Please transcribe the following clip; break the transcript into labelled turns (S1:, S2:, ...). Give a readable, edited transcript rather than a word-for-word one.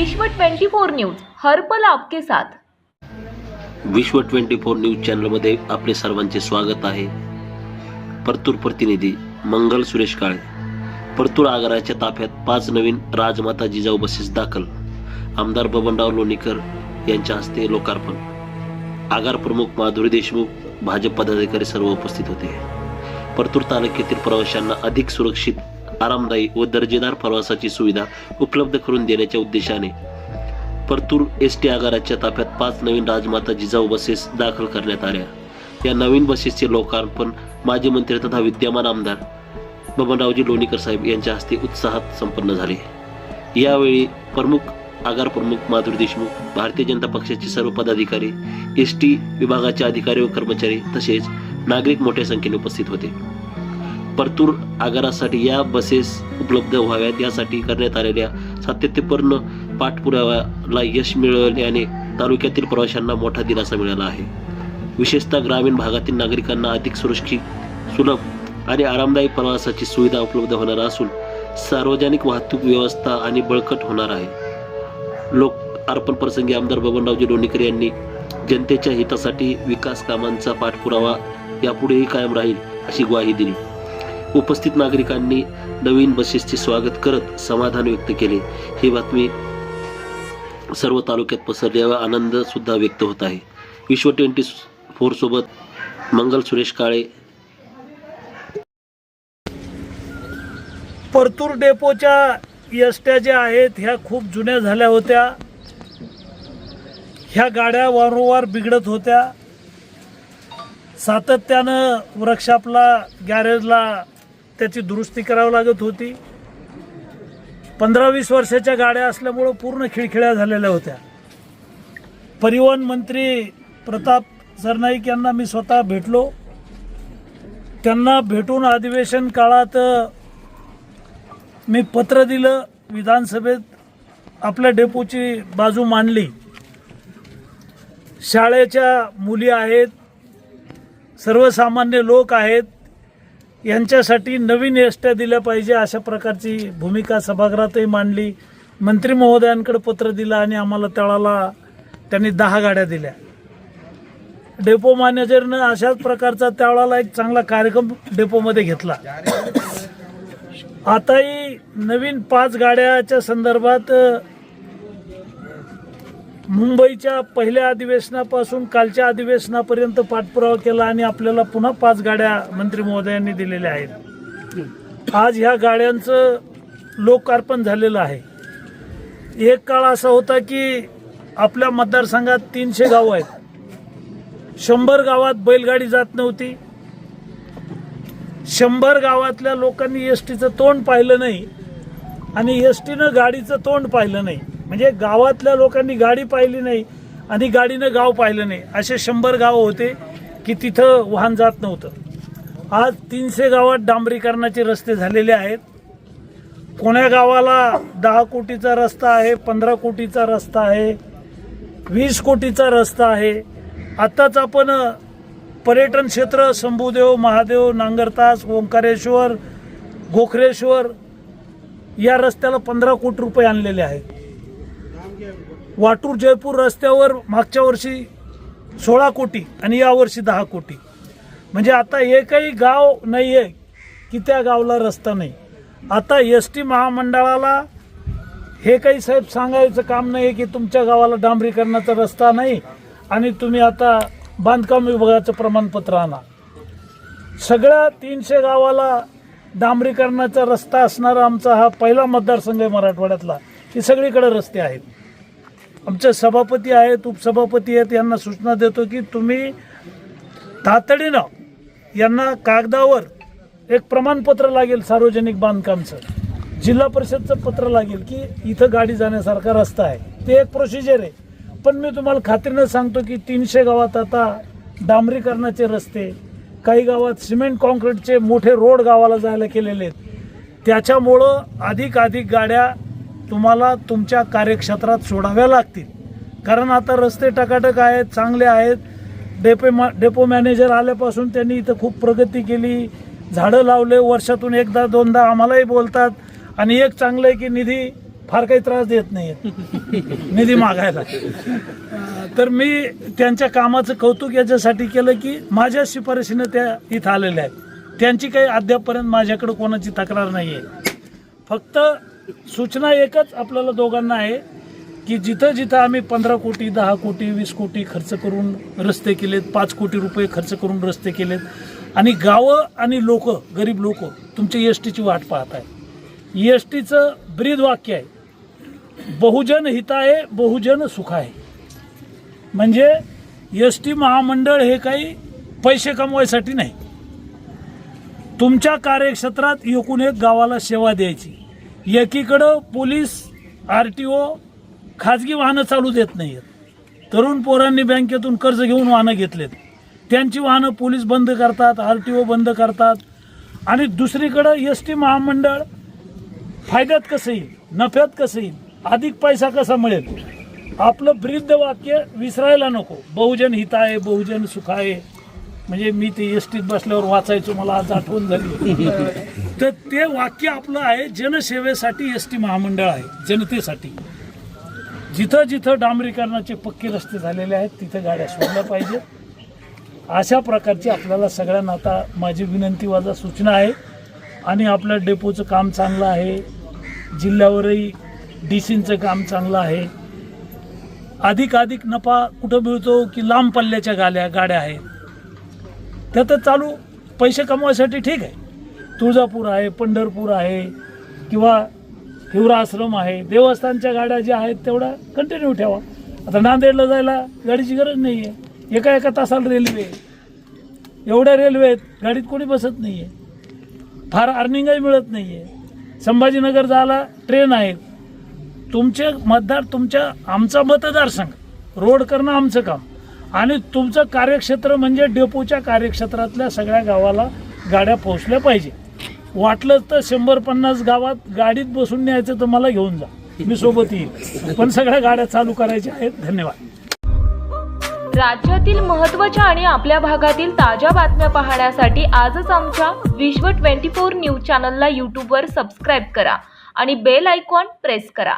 S1: विश्व 24 न्यूज हर पल आपके साथ।
S2: विश्व 24 न्यूज चॅनलमध्ये आपले सर्वांचे स्वागत आहे। परतूर प्रतिनिधी मंगल सुरेश काळे। परतूर आगाराच्या ताफ्यात 5 नवीन राजमाता जिजाऊ बसेस दाखल। आमदार बबनराव लोणीकर यांच्या हस्ते लोकार्पण। आगार प्रमुख माधुरी देशमुख, भाजप पदाधिकारी सर्व उपस्थित होते। परतूर तालुक्यातील प्रवाशांना अधिक सुरक्षित, आरामदायी व दर्जेदार प्रवासाची सुविधा उपलब्ध करून देण्याच्या उद्देशाने परतूर एसटी आगाराच्या ताफ्यात 5 नवीन राजमाता जिजाऊ बसेस दाखल करण्यात आल्या। या नवीन बसेसचे लोकार्पण माजी मंत्री तथा विद्यमान आमदार बबनरावजी लोणीकर साहेब यांच्या हस्ते उत्साहात संपन्न झाले। यावेळी आगार प्रमुख माधुरी देशमुख, भारतीय जनता पक्षाचे सर्व पदाधिकारी, एसटी विभागाचे अधिकारी व कर्मचारी तसेच नागरिक मोठ्या संख्येने उपस्थित होते। परतूर आगारासाठी या बसेस उपलब्ध व्हाव्यात यासाठी करण्यात आलेल्या सातत्यपूर्ण पाठपुराव्याला यश मिळाल्याने तालुक्यातील प्रवाशांना मोठा दिलासा मिळाला आहे। विशेषतः ग्रामीण भागातील नागरिकांना अधिक सुरक्षित, सुलभ आणि आरामदायी प्रवासाची सुविधा उपलब्ध होणार असून सार्वजनिक वाहतूक व्यवस्था आणि बळकट होणार आहे। लोक अर्पण प्रसंगी आमदार बबनरावजी लोणीकर यांनी जनतेच्या हितासाठी विकास कामांचा पाठपुरावा यापुढेही कायम राहील अशी ग्वाही दिली। उपस्थित नागरिकांनी नवीन बसेसचे स्वागत करत समाधान व्यक्त केले। ही बातमी सर्व तालुक्यात पसरल्यावर आनंद सुद्धा व्यक्त होत आहे। विश्व 24 सोबत मंगल सुरेश काळे।
S3: परतूर डेपोच्या एसट्या ज्या आहेत ह्या खूप जुन्या झाल्या होत्या। ह्या गाड्या वारंवार बिघडत होत्या। सातत्यानं वर्कशॉपला, गॅरेजला त्याची दुरुस्ती करावी लागत होती। 15-20 वर्षाच्या गाड्या असल्यामुळं पूर्ण खिळखिळ्या झालेल्या होत्या। परिवहन मंत्री प्रताप सरनाईक यांना मी स्वतः भेटलो। त्यांना भेटून अधिवेशन काळात मी पत्र दिलं, विधानसभेत आपल्या डेपोची बाजू मांडली। शाळेच्या मुली आहेत, सर्वसामान्य लोक आहेत, यांच्यासाठी नवीन एसट्या दिल्या पाहिजे अशा प्रकारची भूमिका सभागृहातही मांडली। मंत्री महोदयांकडे पत्र दिलं आणि आम्हाला तळाला त्यांनी 10 गाड्या दिल्या। डेपो मॅनेजरनं अशाच प्रकारचा त्यावेळेला एक चांगला कार्यक्रम डेपोमध्ये घेतला। आताही नवीन 5 गाड्याच्या संदर्भात मुंबईच्या पहिल्या अधिवेशनापासून कालच्या अधिवेशनापर्यंत पाठपुरावा केला आणि आपल्याला पुन्हा 5 गाड्या मंत्री महोदयांनी दिलेल्या आहेत। आज ह्या गाड्यांचं लोकार्पण झालेलं आहे। एक काळ असा होता की आपल्या मतदारसंघात 300 गावं आहेत। 100 गावात बैलगाडी जात नव्हती। 100 गावातल्या लोकांनी एसटीचं तोंड पाहिलं नाही आणि एसटीनं गाडीचं तोंड पाहिलं नाही। म्हणजे गावातल्या लोकांनी गाडी पाहिली नाही आणि गाडीनं गाव पाहिलं नाही। असे 100 गावं होते की तिथं वाहन जात नव्हतं। आज 300 गावात डांबरीकरणाचे रस्ते झालेले आहेत। कोण्या गावाला 10 कोटीचा रस्ता आहे, 15 कोटीचा रस्ता आहे, 20 कोटीचा रस्ता आहे। आताच आपण पर्यटन क्षेत्र शंभूदेव, महादेव, नांगरतास, ओंकारेश्वर, गोखरेश्वर या रस्त्याला 15 कोटी रुपये आणलेले आहेत। वाटूर जयपूर रस्त्यावर मागच्या वर्षी 16 कोटी आणि यावर्षी 10 कोटी। म्हणजे आता एकही गाव नाही आहे की त्या गावाला रस्ता नाही। आता एसटी महामंडळाला हे काही साहेब सांगायचं काम नाही की तुमच्या गावाला डांबरीकरणाचा रस्ता नाही आणि तुम्ही आता बांधकाम विभागाचं प्रमाणपत्र आणा। सगळ्या 300 गावाला डांबरीकरणाचा रस्ता असणारा आमचा हा पहिला मतदारसंघ आहे मराठवाड्यातला की सगळीकडे रस्ते आहेत। आमचे सभापती आहेत, उपसभापती आहेत, यांना सूचना देतो की तुम्ही तातडीनं यांना कागदावर एक प्रमाणपत्र लागेल सार्वजनिक बांधकामचं, जिल्हा परिषदचं पत्र लागेल की इथं गाडी जाण्यासारखा रस्ता आहे। ते एक प्रोसिजर आहे। पण मी तुम्हाला खात्रीनं सांगतो की 300 गावात आता डांबरीकरणाचे रस्ते, काही गावात सिमेंट कॉन्क्रीटचे मोठे रोड गावाला जायला केलेले आहेत। त्याच्यामुळं अधिक गाड्या तुम्हाला तुमच्या कार्यक्षेत्रात सोडाव्या लागतील। कारण आता रस्ते टकाटक आहेत, चांगले आहेत। डेपो मॅनेजर आल्यापासून त्यांनी इथं खूप प्रगती केली, झाडं लावले, वर्षातून एकदा दोनदा आम्हालाही बोलतात। आणि एक चांगलं आहे की निधी फार काही त्रास देत नाही निधी मागायला. तर मी त्यांच्या कामाचं कौतुक याच्यासाठी केलं की माझ्या शिफारशीनं त्या इथं आलेल्या आहेत. त्यांची काही अद्यापपर्यंत माझ्याकडे कोणाची तक्रार नाही आहे. फक्त सूचना एकच आपल्याला दोघांना आहे की जिथं जिथं आम्ही 15 कोटी 10 कोटी 20 कोटी खर्च करून रस्ते केलेत, 5 कोटी रुपये खर्च करून रस्ते केलेत आणि गावं आणि लोक, गरीब लोक तुमच्या ESTची वाट पाहत आहे. ESTचं ब्रीद वाक्य आहे, बहुजन हिताय बहुजन सुखाय. म्हणजे EST महामंडळ हे काही पैसे कमवायसाठी नाही, तुमच्या कार्यक्षेत्रात एकूण एक गावाला सेवा द्यायची. एकीकडं पोलीस, RTO खाजगी वाहनं चालू देत नाही आहेत. तरुण पोरांनी बँकेतून कर्ज घेऊन वाहनं घेतलेत, त्यांची वाहनं पोलीस बंद करतात, RTO बंद करतात. आणि दुसरीकडं EST महामंडळ फायद्यात कसं येईल, नफ्यात कसं येईल, अधिक पैसा कसा मिळेल. आपलं ब्रीद वाक्य विसरायला नको, बहुजन हिताय बहुजन सुखाय. म्हणजे मी ते ESTत बसल्यावर वाचायचो, मला आज आठवण झाली. तर ते वाक्य आपलं आहे, जनसेवेसाठी EST महामंडळ आहे, जनतेसाठी. जिथं जिथं डांबरीकरणाचे पक्के रस्ते झालेले आहेत तिथं गाड्या सोडल्या पाहिजे. अशा प्रकारची आपल्याला सगळ्यांना आता माझी विनंती वाजा सूचना आहे. आणि आपल्या डेपोचं काम चांगलं आहे, जिल्ह्यावरही DCचं काम चांगलं आहे. अधिक नफा कुठं मिळतो की लांब पल्ल्याच्या गाड्या आहेत त्यात चालू पैसे कमवायसाठी ठीक आहे. तुळजापूर आहे, पंढरपूर आहे किंवा हिवरा आश्रम आहे, देवस्थानच्या गाड्या ज्या आहेत तेवढ्या कंटिन्यू ठेवा. आता नांदेडला जायला गाडीची गरज नाही आहे, एका तासाला रेल्वे, एवढ्या रेल्वे आहेत, गाडीत कोणी बसत नाही आहे, फार अर्निंगही मिळत नाही आहे. संभाजीनगर जायला ट्रेन आहेत. तुमचे आमचा मतदारसंघ रोड करणं आमचं काम आणि तुमचं कार्यक्षेत्र म्हणजे डेपोच्या कार्यक्षेत्रातल्या सगळ्या गावाला गाड्या पोहोचल्या पाहिजे. वाटलं तर 100-50 गावात गाडीत बसून न्यायचं तर मला घेऊन जा, मी सोबत येईल, पण सगळ्या गाड्या चालू करायच्या आहेत. धन्यवाद.
S1: राज्यातील महत्त्वाच्या आणि आपल्या भागातील ताज्या बातम्या पाहण्यासाठी आजच आमच्या विश्व 24 न्यूज चॅनलला यूट्यूबवर सबस्क्राईब करा आणि बेल आयकॉन प्रेस करा.